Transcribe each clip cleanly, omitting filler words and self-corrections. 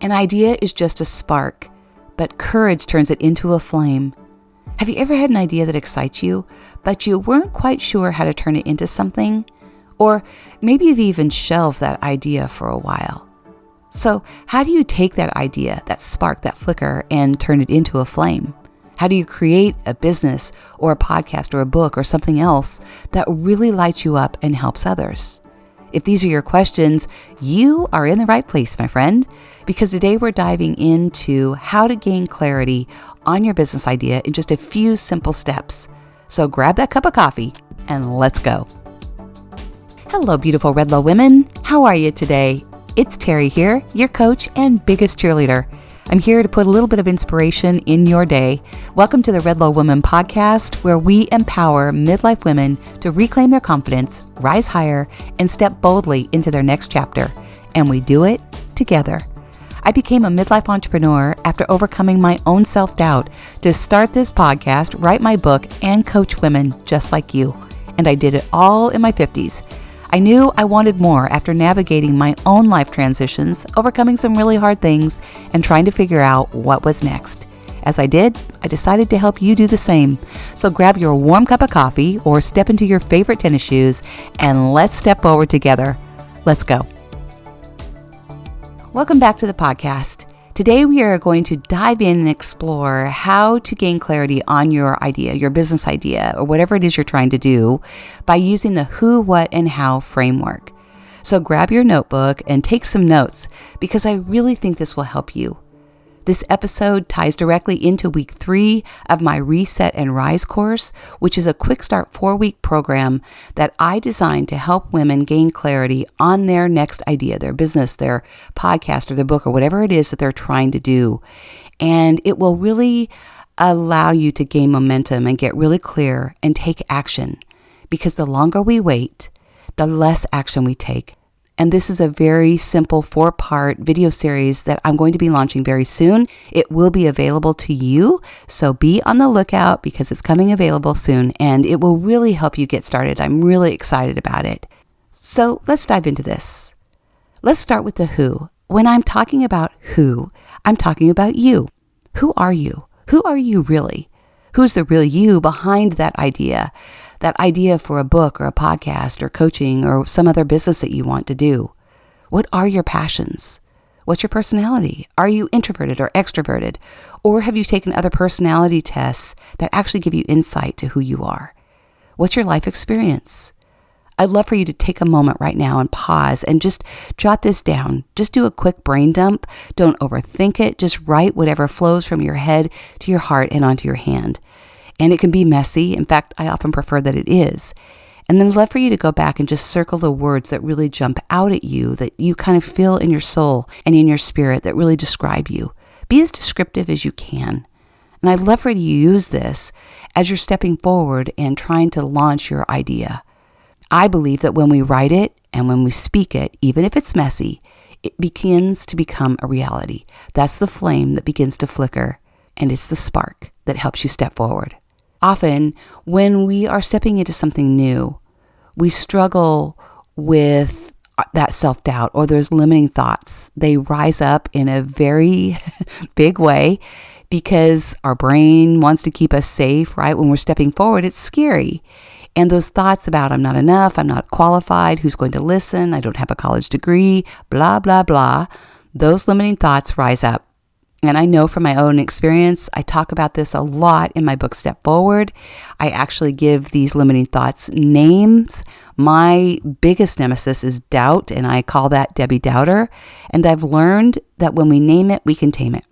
An idea is just a spark, but courage turns it into a flame. Have you ever had an idea that excites you, but you weren't quite sure how to turn it into something? Or maybe you've even shelved that idea for a while. So how do you take that idea, that spark, that flicker, and turn it into a flame? How do you create a business or a podcast or a book or something else that really lights you up and helps others? If these are your questions, you are in the right place, my friend, because today we're diving into how to gain clarity on your business idea in just a few simple steps. So grab that cup of coffee and let's go. Hello, beautiful Redlo women. How are you today? It's Terri here, your coach and biggest cheerleader. I'm here to put a little bit of inspiration in your day. Welcome to the Redlo Women podcast, where we empower midlife women to reclaim their confidence, rise higher, and step boldly into their next chapter. And we do it together. I became a midlife entrepreneur after overcoming my own self-doubt to start this podcast, write my book, and coach women just like you. And I did it all in my 50s. I knew I wanted more after navigating my own life transitions, overcoming some really hard things, and trying to figure out what was next. As I did, I decided to help you do the same. So grab your warm cup of coffee or step into your favorite tennis shoes and let's step forward together. Let's go. Welcome back to the podcast. Today we are going to dive in and explore how to gain clarity on your idea, your business idea, or whatever it is you're trying to do by using the who, what, and how framework. So grab your notebook and take some notes because I really think this will help you. This episode ties directly into week 3 of my Reset and Rise course, which is a quick start 4-week program that I designed to help women gain clarity on their next idea, their business, their podcast, or their book, or whatever it is that they're trying to do. And it will really allow you to gain momentum and get really clear and take action, because the longer we wait, the less action we take. And this is a very simple 4-part video series that I'm going to be launching very soon. It will be available to you, so be on the lookout because it's coming available soon and it will really help you get started. I'm really excited about it. So let's dive into this. Let's start with the who. When I'm talking about who, I'm talking about you. Who are you? Who are you really? Who's the real you behind that idea? That idea for a book or a podcast or coaching or some other business that you want to do. What are your passions? What's your personality? Are you introverted or extroverted? Or have you taken other personality tests that actually give you insight to who you are? What's your life experience? I'd love for you to take a moment right now and pause and just jot this down. Just do a quick brain dump. Don't overthink it. Just write whatever flows from your head to your heart and onto your hand. And it can be messy. In fact, I often prefer that it is. And then I'd love for you to go back and just circle the words that really jump out at you, that you kind of feel in your soul and in your spirit that really describe you. Be as descriptive as you can. And I'd love for you to use this as you're stepping forward and trying to launch your idea. I believe that when we write it and when we speak it, even if it's messy, it begins to become a reality. That's the flame that begins to flicker, and it's the spark that helps you step forward. Often, when we are stepping into something new, we struggle with that self-doubt or those limiting thoughts. They rise up in a very big way because our brain wants to keep us safe, right? When we're stepping forward, it's scary. And those thoughts about I'm not enough, I'm not qualified, who's going to listen, I don't have a college degree, blah, blah, blah. Those limiting thoughts rise up. And I know from my own experience, I talk about this a lot in my book, Step Forward. I actually give these limiting thoughts names. My biggest nemesis is doubt, and I call that Debbie Doubter. And I've learned that when we name it, we can tame it.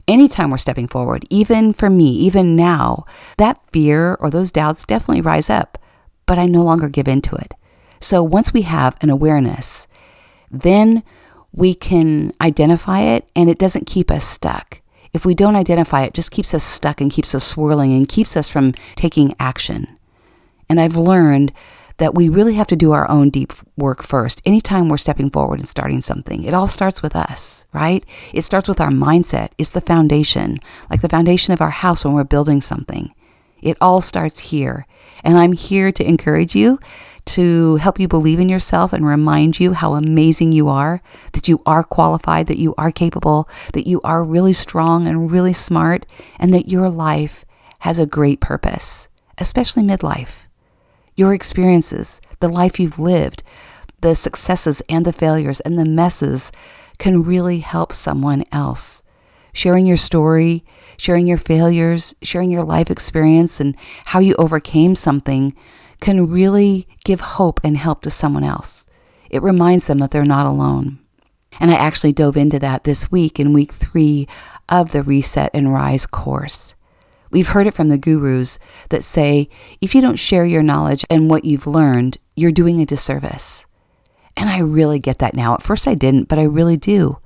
Anytime we're stepping forward, even for me, even now, that fear or those doubts definitely rise up, but I no longer give into it. So once we have an awareness, then we can identify it and it doesn't keep us stuck. If we don't identify it, it just keeps us stuck and keeps us swirling and keeps us from taking action. And I've learned that we really have to do our own deep work first. Anytime we're stepping forward and starting something, it all starts with us, right? It starts with our mindset. It's the foundation, like the foundation of our house when we're building something. It all starts here. And I'm here to encourage you to help you believe in yourself and remind you how amazing you are, that you are qualified, that you are capable, that you are really strong and really smart, and that your life has a great purpose, especially midlife. Your experiences, the life you've lived, the successes and the failures and the messes can really help someone else. Sharing your story, sharing your failures, sharing your life experience and how you overcame something can really give hope and help to someone else. It reminds them that they're not alone. And I actually dove into that this week in week 3 of the Reset and Rise course. We've heard it from the gurus that say, if you don't share your knowledge and what you've learned, you're doing a disservice. And I really get that now. At first I didn't, but I really do.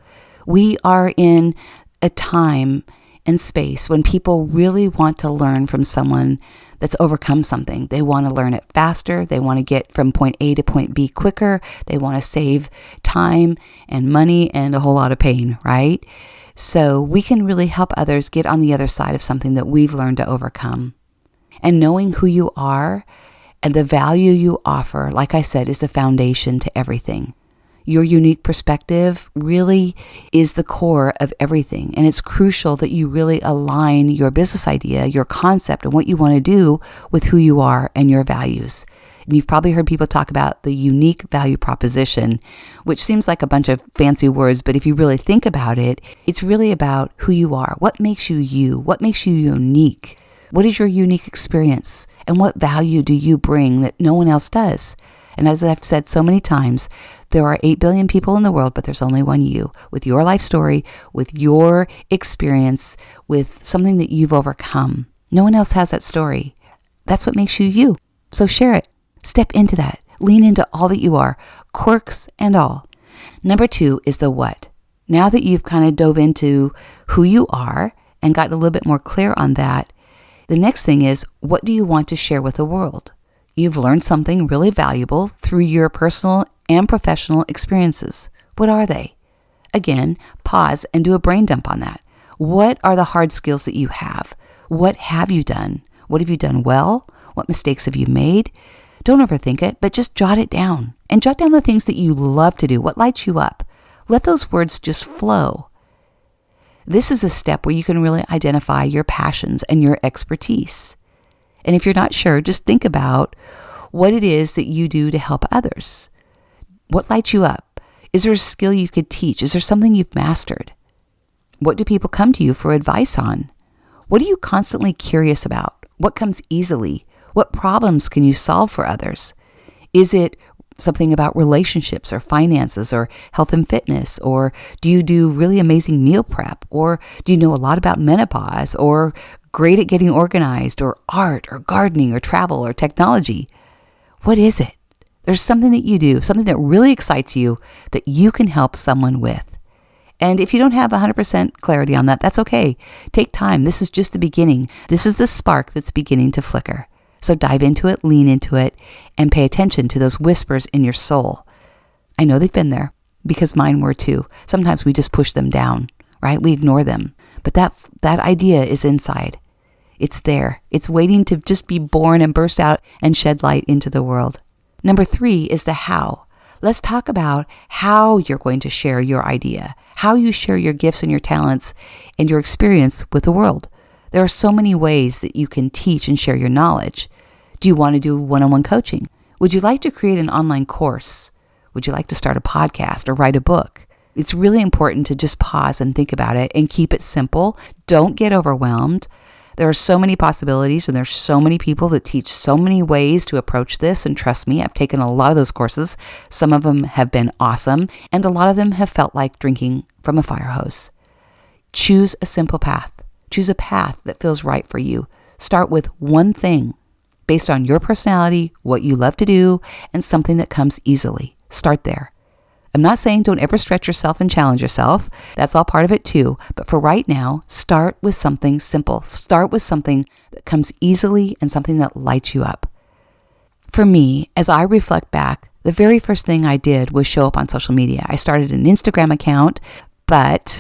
We are in a time and space when people really want to learn from someone that's overcome something. They want to learn it faster. They want to get from point A to point B quicker. They want to save time and money and a whole lot of pain, right? So we can really help others get on the other side of something that we've learned to overcome. And knowing who you are and the value you offer, like I said, is the foundation to everything. Your unique perspective really is the core of everything. And it's crucial that you really align your business idea, your concept, and what you want to do with who you are and your values. And you've probably heard people talk about the unique value proposition, which seems like a bunch of fancy words, but if you really think about it, it's really about who you are. What makes you you? What makes you unique? What is your unique experience? And what value do you bring that no one else does? And as I've said so many times, there are 8 billion people in the world, but there's only one you, with your life story, with your experience, with something that you've overcome. No one else has that story. That's what makes you you. So share it. Step into that. Lean into all that you are, quirks and all. Number 2 is the what. Now that you've kind of dove into who you are and gotten a little bit more clear on that, the next thing is, what do you want to share with the world? You've learned something really valuable through your personal and professional experiences. What are they? Again, pause and do a brain dump on that. What are the hard skills that you have? What have you done? What have you done well? What mistakes have you made? Don't overthink it, but just jot it down. And jot down the things that you love to do, what lights you up. Let those words just flow. This is a step where you can really identify your passions and your expertise. And if you're not sure, just think about what it is that you do to help others. What lights you up? Is there a skill you could teach? Is there something you've mastered? What do people come to you for advice on? What are you constantly curious about? What comes easily? What problems can you solve for others? Is it something about relationships or finances or health and fitness? Or do you do really amazing meal prep? Or do you know a lot about menopause or great at getting organized or art or gardening or travel or technology? What is it? There's something that you do, something that really excites you that you can help someone with. And if you don't have 100% clarity on that, that's okay. Take time. This is just the beginning. This is the spark that's beginning to flicker. So dive into it, lean into it, and pay attention to those whispers in your soul. I know they've been there because mine were too. Sometimes we just push them down, right? We ignore them. But that idea is inside. It's there. It's waiting to just be born and burst out and shed light into the world. Number 3 is the how. Let's talk about how you're going to share your idea, how you share your gifts and your talents and your experience with the world. There are so many ways that you can teach and share your knowledge. Do you want to do one-on-one coaching? Would you like to create an online course? Would you like to start a podcast or write a book? It's really important to just pause and think about it and keep it simple. Don't get overwhelmed. There are so many possibilities and there's so many people that teach so many ways to approach this. And trust me, I've taken a lot of those courses. Some of them have been awesome and a lot of them have felt like drinking from a fire hose. Choose a simple path. Choose a path that feels right for you. Start with one thing based on your personality, what you love to do, and something that comes easily. Start there. I'm not saying don't ever stretch yourself and challenge yourself. That's all part of it too. But for right now, start with something simple. Start with something that comes easily and something that lights you up. For me, as I reflect back, the very first thing I did was show up on social media. I started an Instagram account, but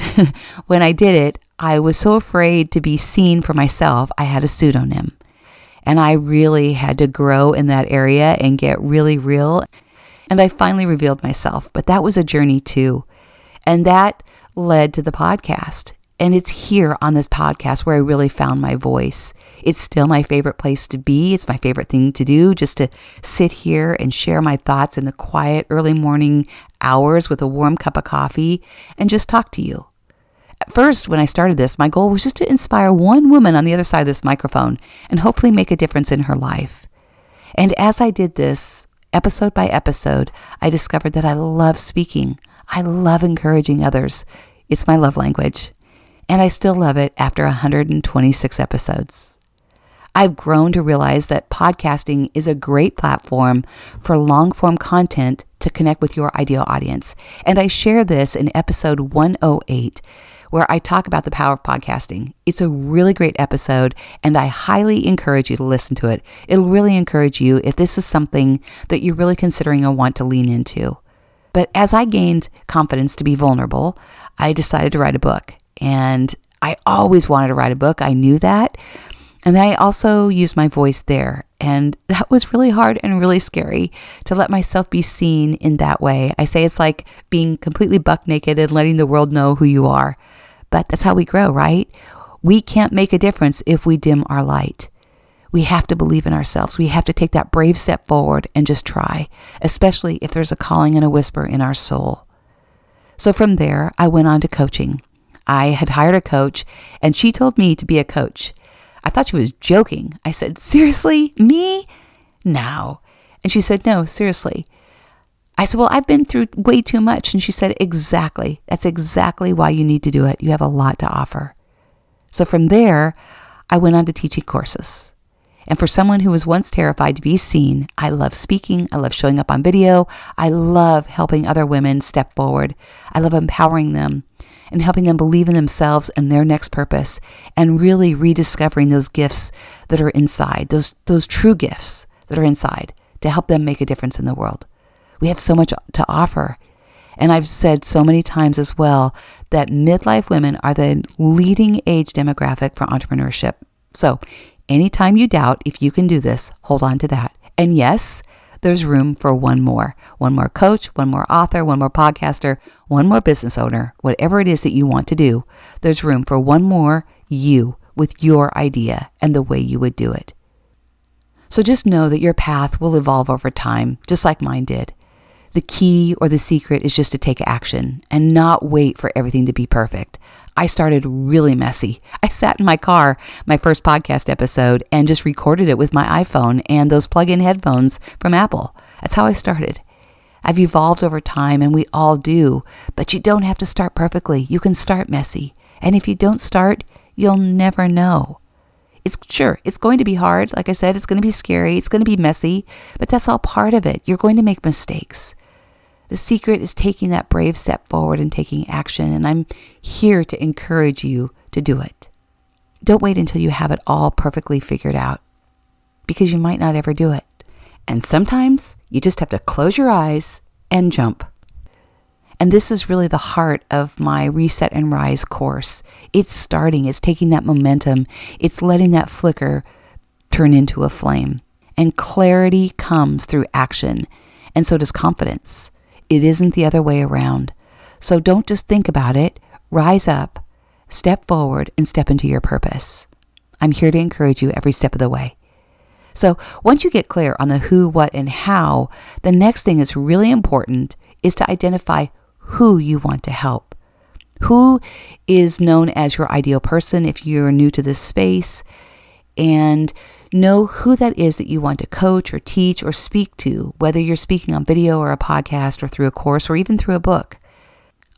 when I did it, I was so afraid to be seen for myself, I had a pseudonym. And I really had to grow in that area and get really real. And I finally revealed myself, but that was a journey too. And that led to the podcast. And it's here on this podcast where I really found my voice. It's still my favorite place to be. It's my favorite thing to do, just to sit here and share my thoughts in the quiet early morning hours with a warm cup of coffee and just talk to you. At first, when I started this, my goal was just to inspire one woman on the other side of this microphone and hopefully make a difference in her life. And as I did this, episode by episode, I discovered that I love speaking. I love encouraging others. It's my love language. And I still love it after 126 episodes. I've grown to realize that podcasting is a great platform for long-form content to connect with your ideal audience. And I share this in episode 108, where I talk about the power of podcasting. It's a really great episode, and I highly encourage you to listen to it. It'll really encourage you if this is something that you're really considering or want to lean into. But as I gained confidence to be vulnerable, I decided to write a book. And I always wanted to write a book. I knew that. And then I also used my voice there. And that was really hard and really scary to let myself be seen in that way. I say it's like being completely buck naked and letting the world know who you are. But that's how we grow, right? We can't make a difference if we dim our light. We have to believe in ourselves. We have to take that brave step forward and just try, especially if there's a calling and a whisper in our soul. So from there, I went on to coaching. I had hired a coach, and she told me to be a coach. I thought she was joking. I said, seriously? Me? No. And she said, no, seriously. I said, well, I've been through way too much. And she said, exactly. That's exactly why you need to do it. You have a lot to offer. So from there, I went on to teaching courses. And for someone who was once terrified to be seen, I love speaking. I love showing up on video. I love helping other women step forward. I love empowering them and helping them believe in themselves and their next purpose, and really rediscovering those gifts that are inside, those true gifts that are inside, to help them make a difference in the world. We have so much to offer. And I've said so many times as well that midlife women are the leading age demographic for entrepreneurship. So anytime you doubt if you can do this, hold on to that. And yes, there's room for one more coach, one more author, one more podcaster, one more business owner, whatever it is that you want to do. There's room for one more you with your idea and the way you would do it. So just know that your path will evolve over time, just like mine did. The key or the secret is just to take action and not wait for everything to be perfect. I started really messy. I sat in my car, my first podcast episode, and just recorded it with my iPhone and those plug-in headphones from Apple. That's how I started. I've evolved over time, and we all do, but you don't have to start perfectly. You can start messy. And if you don't start, you'll never know. It's going to be hard. Like I said, it's going to be scary. It's going to be messy, but that's all part of it. You're going to make mistakes. The secret is taking that brave step forward and taking action, and I'm here to encourage you to do it. Don't wait until you have it all perfectly figured out, because you might not ever do it. And sometimes you just have to close your eyes and jump. And this is really the heart of my Reset and Rise course. It's taking that momentum. It's letting that flicker turn into a flame. And clarity comes through action, and so does confidence. It isn't the other way around. So don't just think about it. Rise up, step forward, and step into your purpose. I'm here to encourage you every step of the way. So once you get clear on the who, what, and how, the next thing that's really important is to identify who you want to help. Who is known as your ideal person if you're new to this space, and know who that is that you want to coach or teach or speak to, whether you're speaking on video or a podcast or through a course or even through a book.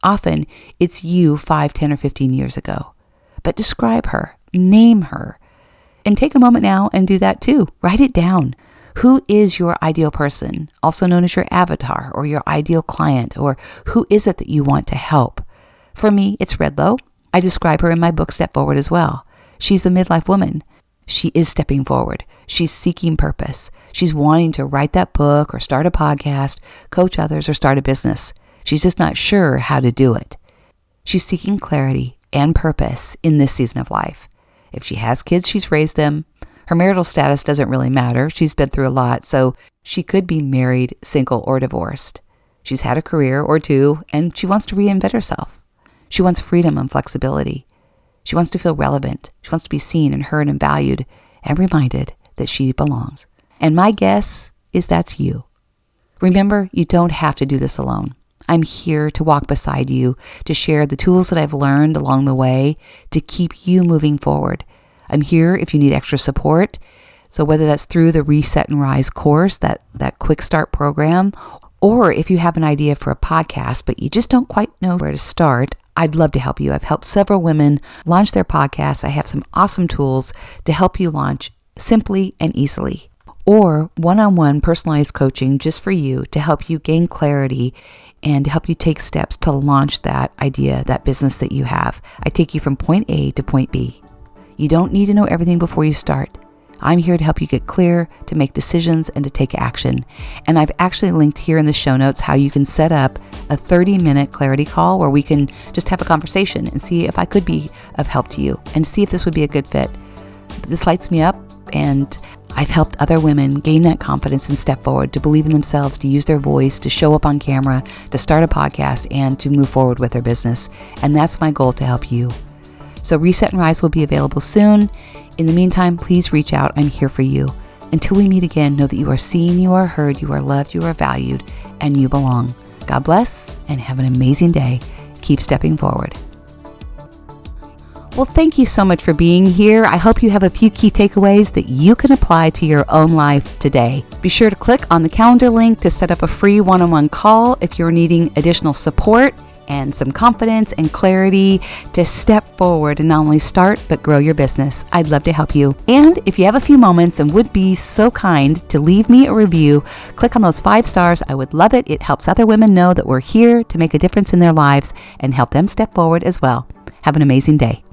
Often it's you 5, 10, or 15 years ago. But describe her, name her, and take a moment now and do that too. Write it down. Who is your ideal person, also known as your avatar or your ideal client, or who is it that you want to help? For me, it's Redlo. I describe her in my book, Step Forward, as well. She's the midlife woman. She is stepping forward. She's seeking purpose. She's wanting to write that book or start a podcast, coach others, or start a business. She's just not sure how to do it. She's seeking clarity and purpose in this season of life. If she has kids, she's raised them. Her marital status doesn't really matter. She's been through a lot, so she could be married, single, or divorced. She's had a career or two, and she wants to reinvent herself. She wants freedom and flexibility. She wants to feel relevant. She wants to be seen and heard and valued and reminded that she belongs. And my guess is that's you. Remember, you don't have to do this alone. I'm here to walk beside you, to share the tools that I've learned along the way to keep you moving forward. I'm here if you need extra support. So whether that's through the Reset and Rise course, that quick start program, or if you have an idea for a podcast, but you just don't quite know where to start, I'd love to help you. I've helped several women launch their podcasts. I have some awesome tools to help you launch simply and easily. Or one-on-one personalized coaching just for you to help you gain clarity and to help you take steps to launch that idea, that business that you have. I take you from point A to point B. You don't need to know everything before you start. I'm here to help you get clear, to make decisions, and to take action. And I've actually linked here in the show notes how you can set up a 30-minute clarity call where we can just have a conversation and see if I could be of help to you and see if this would be a good fit. This lights me up, and I've helped other women gain that confidence and step forward, to believe in themselves, to use their voice, to show up on camera, to start a podcast, and to move forward with their business. And that's my goal, to help you. So Reset and Rise will be available soon. In the meantime, please reach out. I'm here for you. Until we meet again, know that you are seen, you are heard, you are loved, you are valued, and you belong. God bless, and have an amazing day. Keep stepping forward. Well, thank you so much for being here. I hope you have a few key takeaways that you can apply to your own life today. Be sure to click on the calendar link to set up a free one-on-one call if you're needing additional support and some confidence and clarity to step forward and not only start, but grow your business. I'd love to help you. And if you have a few moments and would be so kind to leave me a review, click on those 5 stars. I would love it. It helps other women know that we're here to make a difference in their lives and help them step forward as well. Have an amazing day.